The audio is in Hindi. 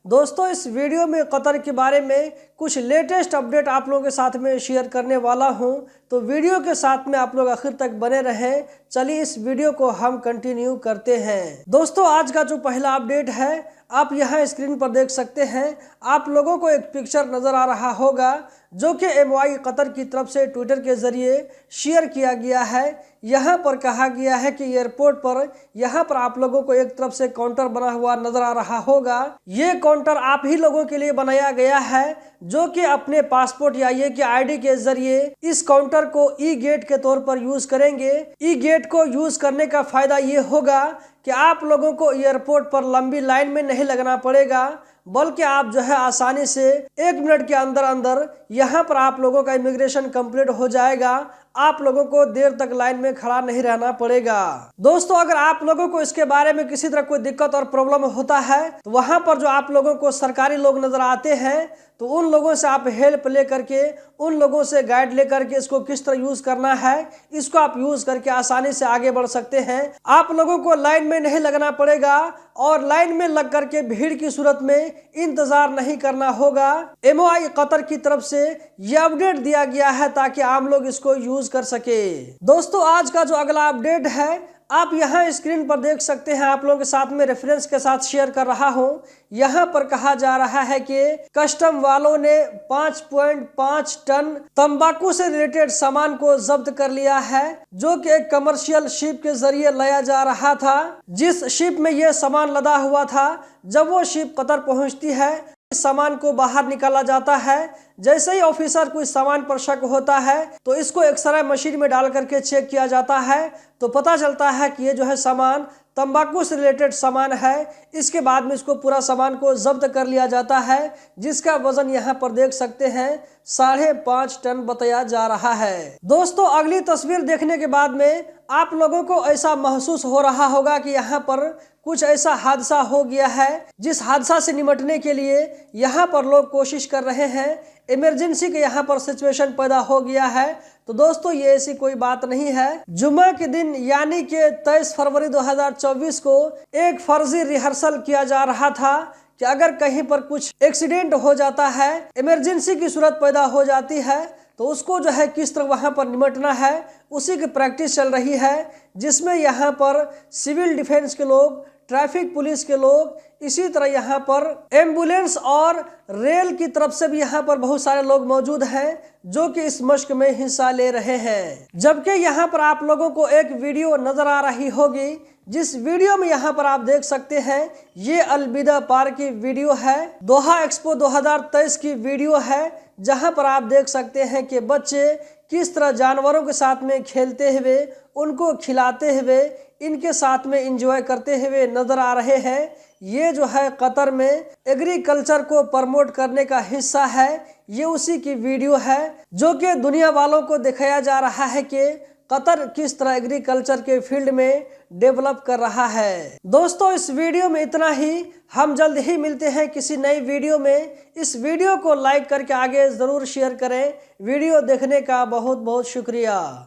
दोस्तों इस वीडियो में कतर के बारे में कुछ लेटेस्ट अपडेट आप लोगों के साथ में शेयर करने वाला हूं, तो वीडियो के साथ में आप लोग आखिर तक बने रहें। चलिए इस वीडियो को हम कंटिन्यू करते हैं। दोस्तों आज का जो पहला अपडेट है आप यहां स्क्रीन पर देख सकते हैं। आप लोगों को एक पिक्चर नजर आ रहा होगा जो कि MOI कतर की तरफ से ट्विटर के जरिए शेयर किया गया है। यहाँ पर कहा गया है कि एयरपोर्ट पर यहाँ पर आप लोगों को एक तरफ से काउंटर बना हुआ नजर आ रहा होगा। ये काउंटर आप ही लोगों के लिए बनाया गया है जो कि अपने पासपोर्ट या ये कि ID के जरिए इस काउंटर को ई गेट के तौर पर यूज करेंगे। ई गेट को यूज करने का फायदा ये होगा कि आप लोगों को एयरपोर्ट पर लंबी लाइन में नहीं लगना पड़ेगा, बल्कि आप जो है आसानी से 1 मिनट के अंदर अंदर यहाँ पर आप लोगों का इमिग्रेशन कंप्लीट हो जाएगा। आप लोगों को देर तक लाइन में खड़ा नहीं रहना पड़ेगा। दोस्तों अगर आप लोगों को इसके बारे में किसी तरह कोई दिक्कत और प्रॉब्लम होता है तो वहां पर जो आप लोगों को सरकारी लोग नजर आते हैं तो उन लोगों से आप हेल्प लेकर के, उन लोगों से गाइड लेकर के इसको किस तरह यूज करना है, इसको आप यूज करके आसानी से आगे बढ़ सकते हैं। आप लोगों को लाइन में नहीं लगना पड़ेगा और लाइन में लग करके भीड़ की सूरत में इंतजार नहीं करना होगा। MOI कतर की तरफ से यह अपडेट दिया गया है ताकि आम लोग इसको यूज कर सके। दोस्तों आज का जो अगला अपडेट है आप यहाँ स्क्रीन पर देख सकते हैं। आप लोगों के साथ में रेफरेंस के साथ शेयर कर रहा हूँ। यहाँ पर कहा जा रहा है कि कस्टम वालों ने 5.5 टन तंबाकू से रिलेटेड सामान को जब्त कर लिया है जो कि एक कमर्शियल शिप के जरिए लाया जा रहा था। जिस शिप में यह सामान लदा हुआ था, जब वो शिप कतर पहुंचती है सामान को बाहर निकाला जाता है। जैसे ही ऑफिसर कोई सामान पर शक होता है तो इसको एक्सरे मशीन में डाल करके चेक किया जाता है तो पता चलता है कि ये जो है सामान तंबाकू से रिलेटेड सामान है। इसके बाद में इसको पूरा सामान को जब्त कर लिया जाता है जिसका वजन यहाँ पर देख सकते हैं 5.5 टन बताया जा रहा है। दोस्तों अगली तस्वीर देखने के बाद में आप लोगों को ऐसा महसूस हो रहा होगा कि यहाँ पर कुछ ऐसा हादसा हो गया है जिस हादसा से निपटने के लिए यहाँ पर लोग कोशिश कर रहे हैं। इमरजेंसी के यहाँ पर सिचुएशन पैदा हो गया है। तो दोस्तों ये ऐसी कोई बात नहीं है। जुम्मे के दिन यानी कि 23 फरवरी 2024 को एक फर्जी रिहर्सल किया जा रहा था कि अगर कहीं पर कुछ एक्सीडेंट हो जाता है, इमरजेंसी की सूरत पैदा हो जाती है तो उसको जो है किस तरह वहां पर निपटना है, उसी की प्रैक्टिस चल रही है। जिसमें यहाँ पर सिविल डिफेंस के लोग, ट्रैफिक पुलिस के लोग, इसी तरह यहाँ पर एम्बुलेंस और रेल की तरफ से भी यहाँ पर बहुत सारे लोग मौजूद हैं जो कि इस मशक में हिस्सा ले रहे हैं। जबकि यहाँ पर आप लोगों को एक वीडियो नजर आ रही होगी, जिस वीडियो में यहाँ पर आप देख सकते हैं ये अलविदा पार्क की वीडियो है, दोहा एक्सपो 2023 की वीडियो है, जहाँ पर आप देख सकते हैं कि बच्चे किस तरह जानवरों के साथ में खेलते हुए, उनको खिलाते हुए, इनके साथ में एंजॉय करते हुए नजर आ रहे हैं। ये जो है कतर में एग्रीकल्चर को प्रमोट करने का हिस्सा है। ये उसी की वीडियो है जो कि दुनिया वालों को दिखाया जा रहा है कि कतर किस तरह एग्रीकल्चर के फील्ड में डेवलप कर रहा है। दोस्तों इस वीडियो में इतना ही। हम जल्द ही मिलते हैं किसी नई वीडियो में। इस वीडियो को लाइक करके आगे जरूर शेयर करें। वीडियो देखने का बहुत बहुत शुक्रिया।